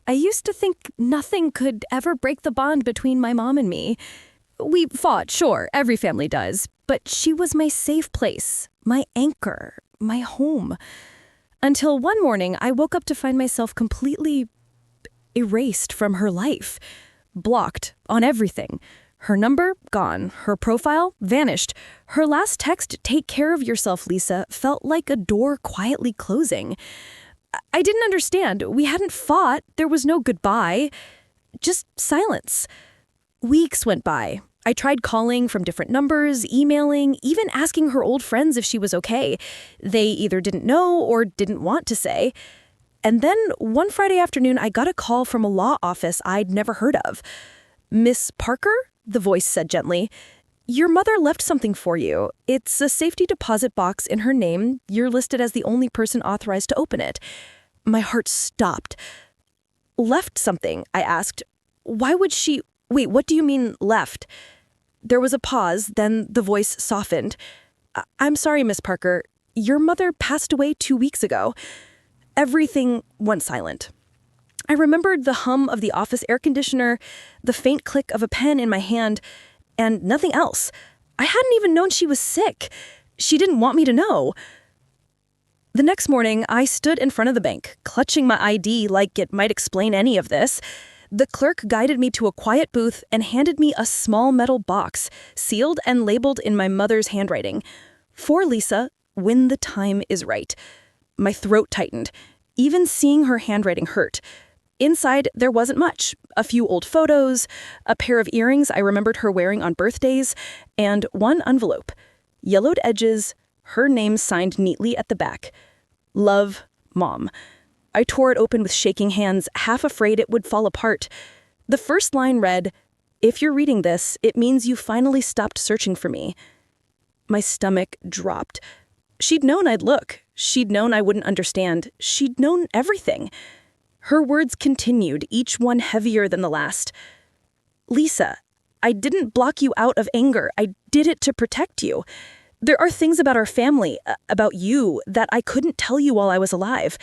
I used to think nothing could ever break the bond between my mom and me. We fought, sure, every family does, but she was my safe place, my anchor, my home. Until one morning, I woke up to find myself completely erased from her life, blocked on everything. Her number, gone. Her profile, vanished. Her last text, "Take care of yourself, Lisa," felt like a door quietly closing. I didn't understand. We hadn't fought. There was no goodbye. Just silence. Weeks went by. I tried calling from different numbers, emailing, even asking her old friends if she was okay. They either didn't know or didn't want to say. And then one Friday afternoon, I got a call from a law office I'd never heard of. "Miss Parker?" the voice said gently. "Your mother left something for you. It's a safety deposit box in her name. You're listed as the only person authorized to open it." My heart stopped. "Left something?" I asked. "Why would she—" "Wait, what do you mean, left?" There was a pause, then the voice softened. "I'm sorry, Miss Parker. Your mother passed away 2 weeks ago." Everything went silent. I remembered the hum of the office air conditioner, the faint click of a pen in my hand, and nothing else. I hadn't even known she was sick. She didn't want me to know. The next morning, I stood in front of the bank, clutching my ID like it might explain any of this. The clerk guided me to a quiet booth and handed me a small metal box, sealed and labeled in my mother's handwriting. "For Lisa, when the time is right." My throat tightened. Even seeing her handwriting hurt. Inside, there wasn't much. A few old photos, a pair of earrings I remembered her wearing on birthdays, and one envelope. Yellowed edges, her name signed neatly at the back. "Love, Mom." I tore it open with shaking hands, half afraid it would fall apart. The first line read, "If you're reading this, it means you finally stopped searching for me." My stomach dropped. She'd known I'd look. She'd known I wouldn't understand. She'd known everything. Her words continued, each one heavier than the last. "Lisa, I didn't block you out of anger. I did it to protect you. There are things about our family, about you, that I couldn't tell you while I was alive.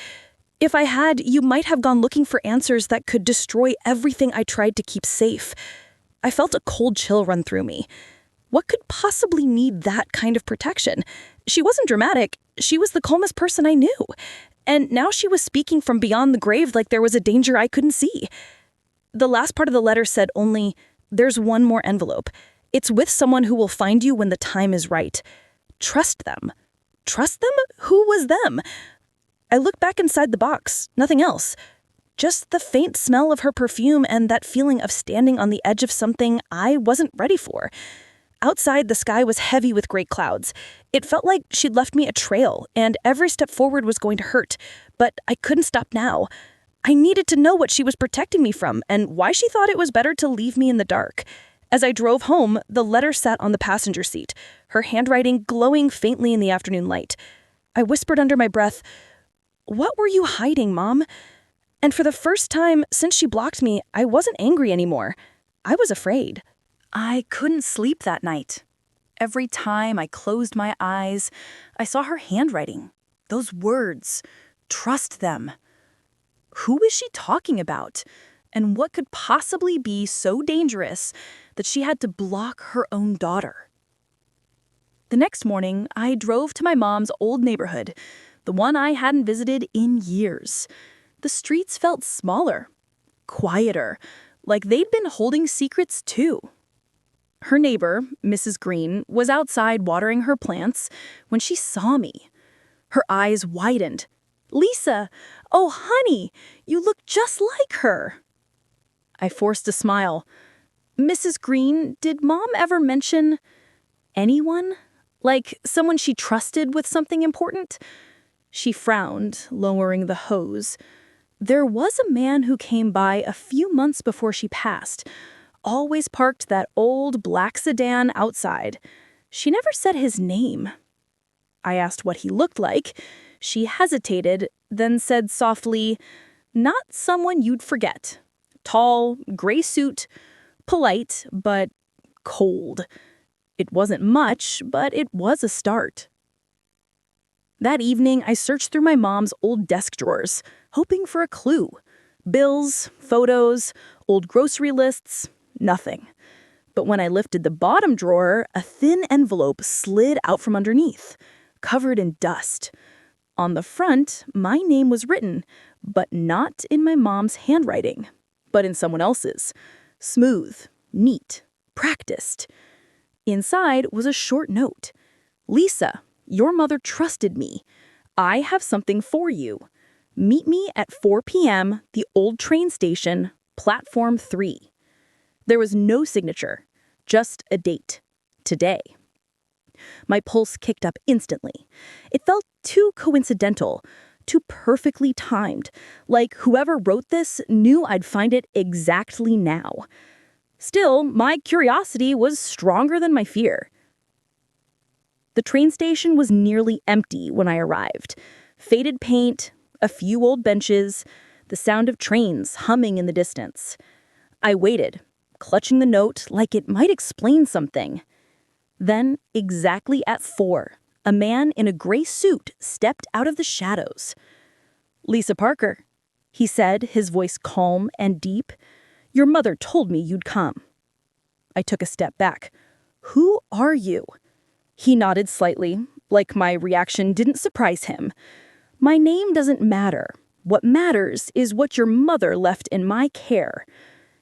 If I had, you might have gone looking for answers that could destroy everything I tried to keep safe." I felt a cold chill run through me. What could possibly need that kind of protection? She wasn't dramatic. She was the calmest person I knew. And now she was speaking from beyond the grave like there was a danger I couldn't see. The last part of the letter said only, "There's one more envelope. It's with someone who will find you when the time is right. Trust them." Trust them? Who was them? I looked back inside the box. Nothing else. Just the faint smell of her perfume and that feeling of standing on the edge of something I wasn't ready for. Outside, the sky was heavy with gray clouds. It felt like she'd left me a trail, and every step forward was going to hurt. But I couldn't stop now. I needed to know what she was protecting me from, and why she thought it was better to leave me in the dark. As I drove home, the letter sat on the passenger seat, her handwriting glowing faintly in the afternoon light. I whispered under my breath, "What were you hiding, Mom?" And for the first time since she blocked me, I wasn't angry anymore. I was afraid. I couldn't sleep that night. Every time I closed my eyes, I saw her handwriting. Those words. Trust them. Who is she talking about? And what could possibly be so dangerous that she had to block her own daughter? The next morning, I drove to my mom's old neighborhood, the one I hadn't visited in years. The streets felt smaller, quieter, like they'd been holding secrets too. Her neighbor, Mrs. Green, was outside watering her plants when she saw me. Her eyes widened. "Lisa, oh honey, you look just like her." I forced a smile. "Mrs. Green, did Mom ever mention anyone? Like someone she trusted with something important?" She frowned, lowering the hose. "There was a man who came by a few months before she passed. Always parked that old black sedan outside. She never said his name." I asked what he looked like. She hesitated, then said softly, "Not someone you'd forget. Tall, gray suit, polite, but cold." It wasn't much, but it was a start. That evening, I searched through my mom's old desk drawers, hoping for a clue. Bills, photos, old grocery lists, nothing. But when I lifted the bottom drawer, a thin envelope slid out from underneath, covered in dust. On the front, my name was written, but not in my mom's handwriting, but in someone else's. Smooth, neat, practiced. Inside was a short note. "Lisa, your mother trusted me. I have something for you. Meet me at 4 p.m., the old train station, platform 3. There was no signature, just a date. Today. My pulse kicked up instantly. It felt too coincidental, too perfectly timed, like whoever wrote this knew I'd find it exactly now. Still, my curiosity was stronger than my fear. The train station was nearly empty when I arrived. Faded paint, a few old benches, the sound of trains humming in the distance. I waited, clutching the note like it might explain something. Then, exactly at 4, a man in a gray suit stepped out of the shadows. "Lisa Parker," he said, his voice calm and deep. "Your mother told me you'd come." I took a step back. "Who are you?" He nodded slightly, like my reaction didn't surprise him. "My name doesn't matter. What matters is what your mother left in my care."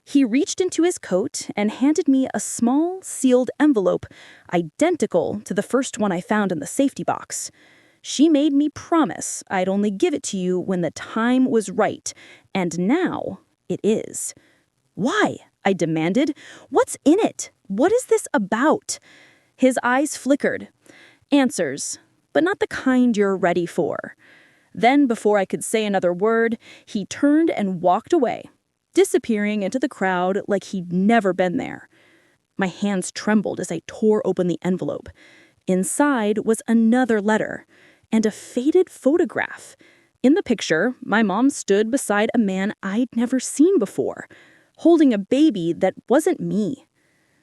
He reached into his coat and handed me a small, sealed envelope, identical to the first one I found in the safety box. "She made me promise I'd only give it to you when the time was right, and now it is." "Why?" I demanded. "What's in it? What is this about?" His eyes flickered. "Answers, but not the kind you're ready for." Then, before I could say another word, he turned and walked away, disappearing into the crowd like he'd never been there. My hands trembled as I tore open the envelope. Inside was another letter and a faded photograph. In the picture, my mom stood beside a man I'd never seen before, holding a baby that wasn't me.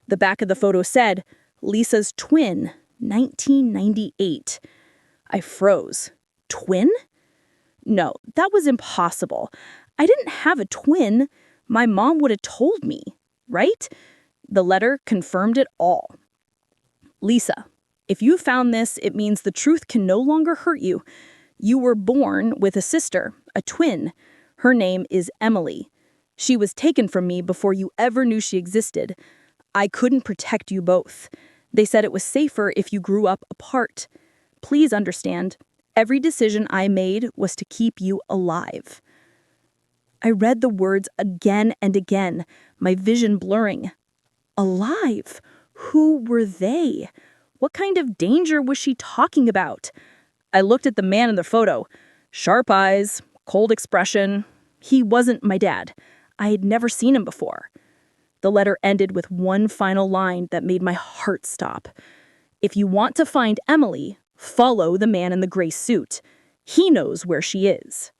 The back of the photo said, "Lisa's twin, 1998. I froze. Twin? No, that was impossible. I didn't have a twin. My mom would have told me, right? The letter confirmed it all. "Lisa, if you found this, it means the truth can no longer hurt you. You were born with a sister, a twin. Her name is Emily. She was taken from me before you ever knew she existed. I couldn't protect you both. They said it was safer if you grew up apart. Please understand, every decision I made was to keep you alive." I read the words again and again, my vision blurring. Alive? Who were they? What kind of danger was she talking about? I looked at the man in the photo. Sharp eyes, cold expression. He wasn't my dad. I had never seen him before. The letter ended with one final line that made my heart stop. "If you want to find Emily, follow the man in the gray suit. He knows where she is."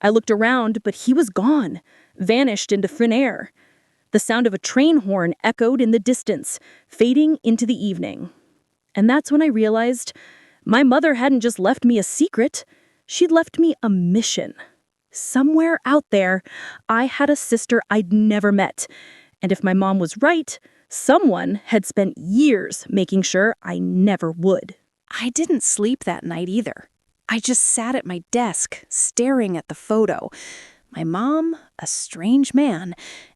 I looked around, but he was gone, vanished into thin air. The sound of a train horn echoed in the distance, fading into the evening. And that's when I realized my mother hadn't just left me a secret. She'd left me a mission. Somewhere out there, I had a sister I'd never met. And if my mom was right, someone had spent years making sure I never would. I didn't sleep that night either. I just sat at my desk, staring at the photo. My mom, a strange man,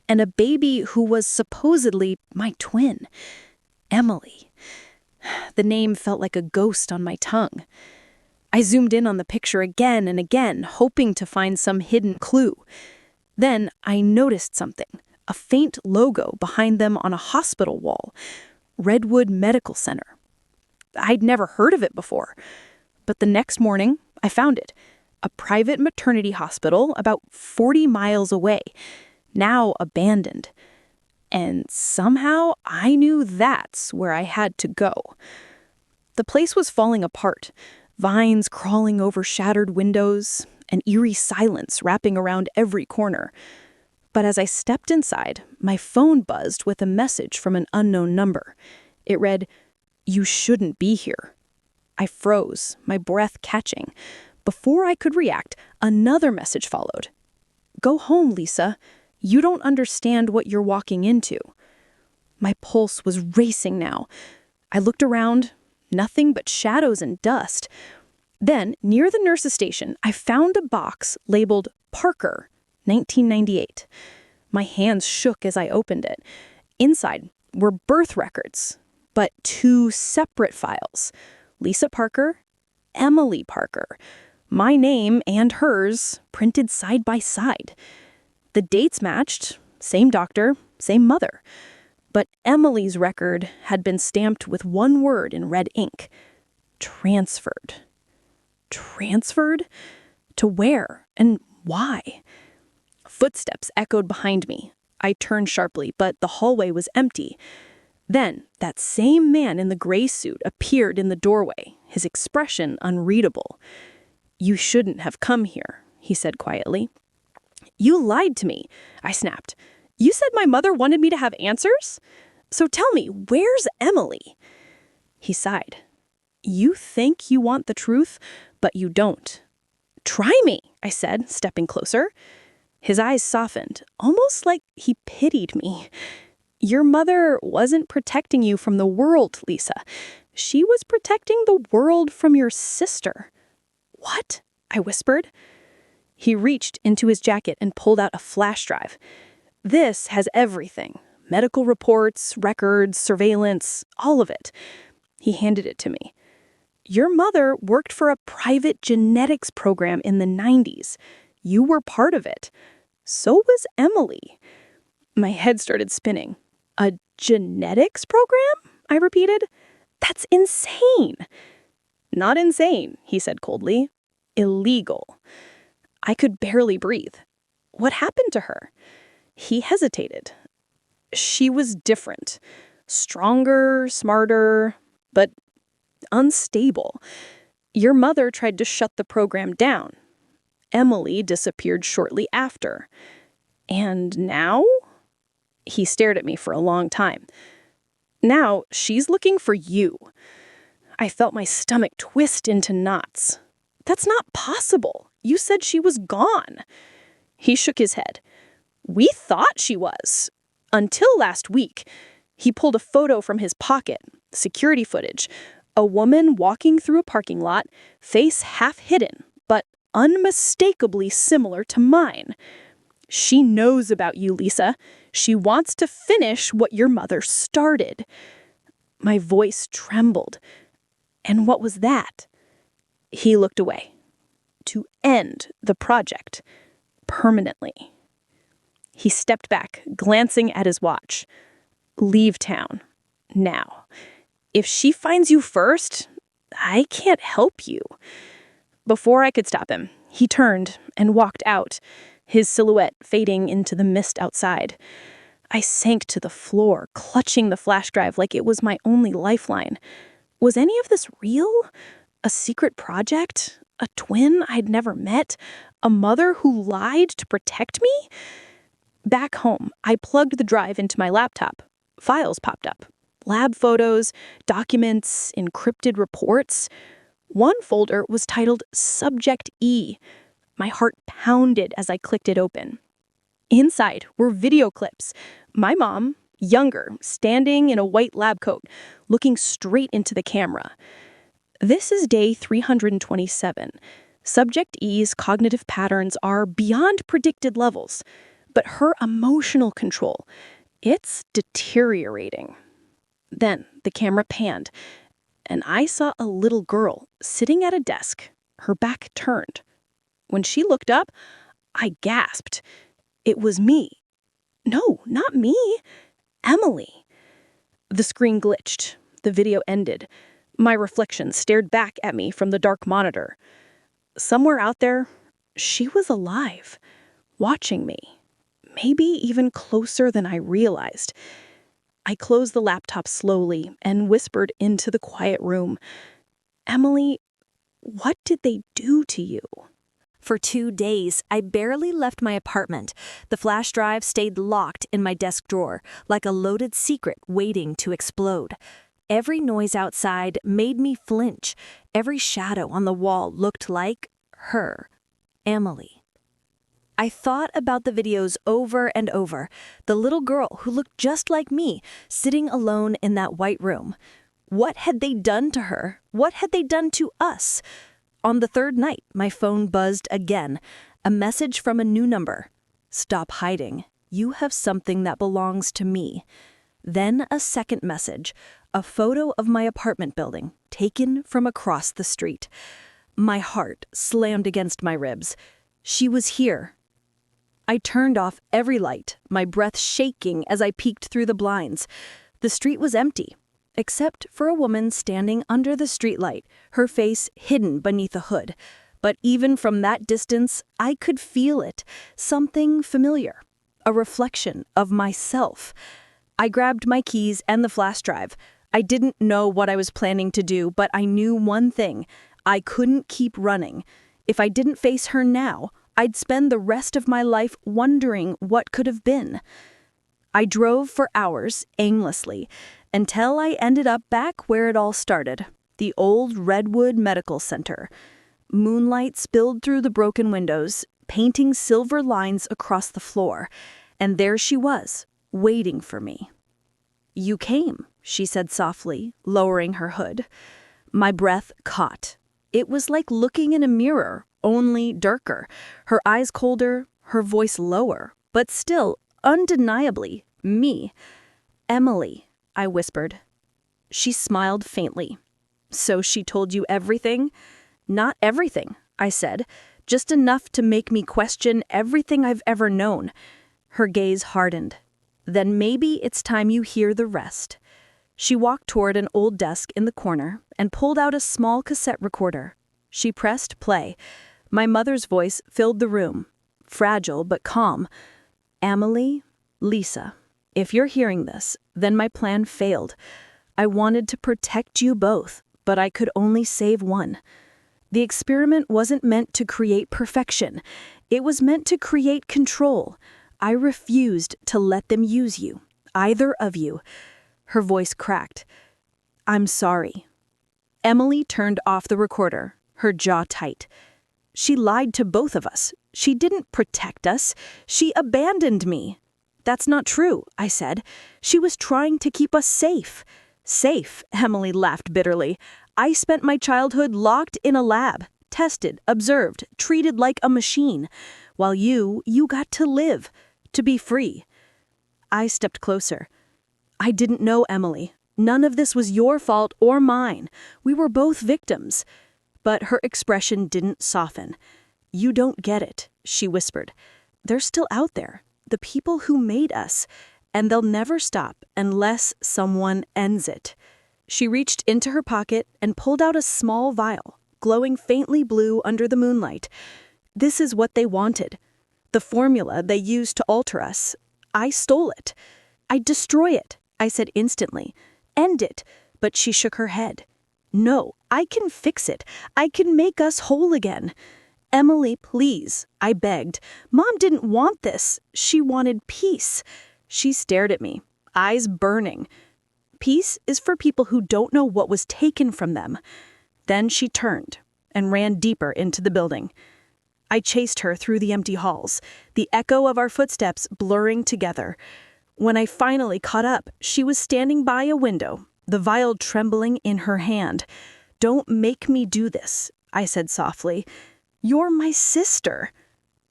and a baby who was supposedly my twin. Emily. The name felt like a ghost on my tongue. I zoomed in on the picture again and again, hoping to find some hidden clue. Then I noticed something, a faint logo behind them on a hospital wall. Redwood Medical Center. I'd never heard of it before. But the next morning, I found it. A private maternity hospital about 40 miles away, now abandoned. And somehow I knew that's where I had to go. The place was falling apart, vines crawling over shattered windows, an eerie silence wrapping around every corner. But as I stepped inside, my phone buzzed with a message from an unknown number. It read, "You shouldn't be here." I froze, my breath catching. Before I could react, another message followed. Go home, Lisa. You don't understand what you're walking into. My pulse was racing now. I looked around, nothing but shadows and dust. Then, near the nurse's station, I found a box labeled Parker, 1998. My hands shook as I opened it. Inside were birth records, but two separate files. Lisa Parker, Emily Parker. My name and hers printed side by side. The dates matched, same doctor, same mother. But Emily's record had been stamped with one word in red ink. Transferred. Transferred? To where and why? Footsteps echoed behind me. I turned sharply, but the hallway was empty. Then, that same man in the gray suit appeared in the doorway, his expression unreadable. "You shouldn't have come here," he said quietly. "You lied to me," I snapped. "You said my mother wanted me to have answers? So tell me, where's Emily?" He sighed. "You think you want the truth, but you don't." "Try me," I said, stepping closer. His eyes softened, almost like he pitied me. "Your mother wasn't protecting you from the world, Lisa. She was protecting the world from your sister." "What?" I whispered. He reached into his jacket and pulled out a flash drive. "This has everything. Medical reports, records, surveillance, all of it." He handed it to me. "Your mother worked for a private genetics program in the 90s. You were part of it. So was Emily." My head started spinning. "A genetics program?" I repeated. "That's insane." "Not insane," he said coldly. "Illegal." I could barely breathe. "What happened to her?" He hesitated. "She was different. Stronger, smarter, but unstable. Your mother tried to shut the program down. Emily disappeared shortly after. And now?" He stared at me for a long time. "Now she's looking for you." I felt my stomach twist into knots. "That's not possible. You said she was gone." He shook his head. "We thought she was. Until last week." He pulled a photo from his pocket, security footage. A woman walking through a parking lot, face half hidden, but unmistakably similar to mine. "She knows about you, Lisa. She wants to finish what your mother started." My voice trembled. "And what was that?" He looked away. "To end the project. Permanently." He stepped back, glancing at his watch. "Leave town. Now. If she finds you first, I can't help you." Before I could stop him, he turned and walked out, his silhouette fading into the mist outside. I sank to the floor, clutching the flash drive like it was my only lifeline. Was any of this real? A secret project? A twin I'd never met? A mother who lied to protect me? Back home, I plugged the drive into my laptop. Files popped up. Lab photos, documents, encrypted reports. One folder was titled Subject E. My heart pounded as I clicked it open. Inside were video clips. My mom, younger, standing in a white lab coat, looking straight into the camera. This is day 327. Subject E's cognitive patterns are beyond predicted levels, but her emotional control, it's deteriorating. Then the camera panned, and I saw a little girl sitting at a desk, her back turned. When she looked up, I gasped. It was me. No, not me. Emily. The screen glitched. The video ended. My reflection stared back at me from the dark monitor. Somewhere out there, she was alive, watching me. Maybe even closer than I realized. I closed the laptop slowly and whispered into the quiet room. "Emily, what did they do to you?" For 2 days, I barely left my apartment. The flash drive stayed locked in my desk drawer, like a loaded secret waiting to explode. Every noise outside made me flinch. Every shadow on the wall looked like her, Emily. I thought about the videos over and over. The little girl who looked just like me, sitting alone in that white room. What had they done to her? What had they done to us? On the third night, my phone buzzed again. A message from a new number. Stop hiding. You have something that belongs to me. Then a second message. A photo of my apartment building, taken from across the street. My heart slammed against my ribs. She was here. I turned off every light, my breath shaking as I peeked through the blinds. The street was empty, except for a woman standing under the streetlight, her face hidden beneath a hood. But even from that distance, I could feel it, something familiar, a reflection of myself. I grabbed my keys and the flash drive. I didn't know what I was planning to do, but I knew one thing. I couldn't keep running. If I didn't face her now, I'd spend the rest of my life wondering what could have been. I drove for hours, aimlessly, until I ended up back where it all started, the old Redwood Medical Center. Moonlight spilled through the broken windows, painting silver lines across the floor, and there she was, waiting for me. "You came," she said softly, lowering her hood. My breath caught. It was like looking in a mirror, only darker, her eyes colder, her voice lower, but still, undeniably, me. "Emily," I whispered. She smiled faintly. "So she told you everything?" "Not everything," I said, "just enough to make me question everything I've ever known." Her gaze hardened. "Then maybe it's time you hear the rest." She walked toward an old desk in the corner and pulled out a small cassette recorder. She pressed play. My mother's voice filled the room, fragile but calm. "Emily, Lisa, if you're hearing this, then my plan failed. I wanted to protect you both, but I could only save one. The experiment wasn't meant to create perfection. It was meant to create control. I refused to let them use you, either of you." Her voice cracked. "I'm sorry." Emily turned off the recorder, her jaw tight. "She lied to both of us. She didn't protect us. She abandoned me." "That's not true," I said. "She was trying to keep us safe." "Safe," Emily laughed bitterly. "I spent my childhood locked in a lab, tested, observed, treated like a machine, while you got to live, to be free." I stepped closer. "I didn't know, Emily. None of this was your fault or mine. We were both victims." But her expression didn't soften. "You don't get it," she whispered. "They're still out there, the people who made us, and they'll never stop unless someone ends it." She reached into her pocket and pulled out a small vial, glowing faintly blue under the moonlight. "This is what they wanted. The formula they used to alter us. I stole it. I'd destroy it," I said instantly. "End it." But she shook her head. "No, I can fix it. I can make us whole again." "Emily, please," I begged. "Mom didn't want this. She wanted peace." She stared at me, eyes burning. "Peace is for people who don't know what was taken from them." Then she turned and ran deeper into the building. I chased her through the empty halls, the echo of our footsteps blurring together. When I finally caught up, she was standing by a window, the vial trembling in her hand. "Don't make me do this," I said softly. "You're my sister."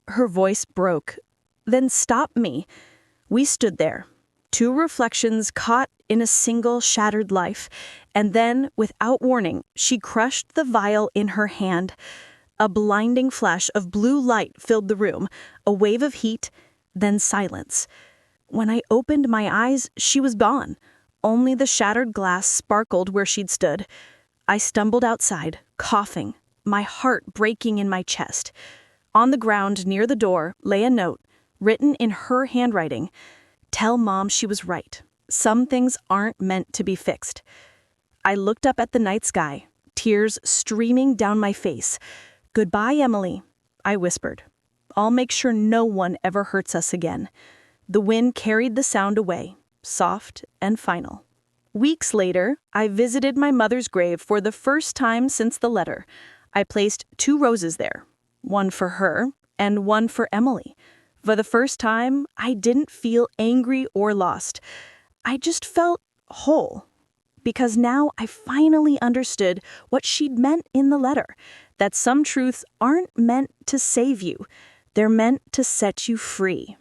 Her voice broke. "Then stop me." We stood there, two reflections caught in a single shattered life, and then, without warning, she crushed the vial in her hand. A blinding flash of blue light filled the room, a wave of heat, then silence. When I opened my eyes, she was gone. Only the shattered glass sparkled where she'd stood. I stumbled outside, coughing, my heart breaking in my chest. On the ground near the door lay a note, written in her handwriting. "Tell Mom she was right. Some things aren't meant to be fixed." I looked up at the night sky, tears streaming down my face. "Goodbye, Emily," I whispered. "I'll make sure no one ever hurts us again." The wind carried the sound away, soft and final. Weeks later, I visited my mother's grave for the first time since the letter. I placed 2 roses there, one for her and one for Emily. For the first time, I didn't feel angry or lost. I just felt whole. Because now I finally understood what she'd meant in the letter, that some truths aren't meant to save you. They're meant to set you free.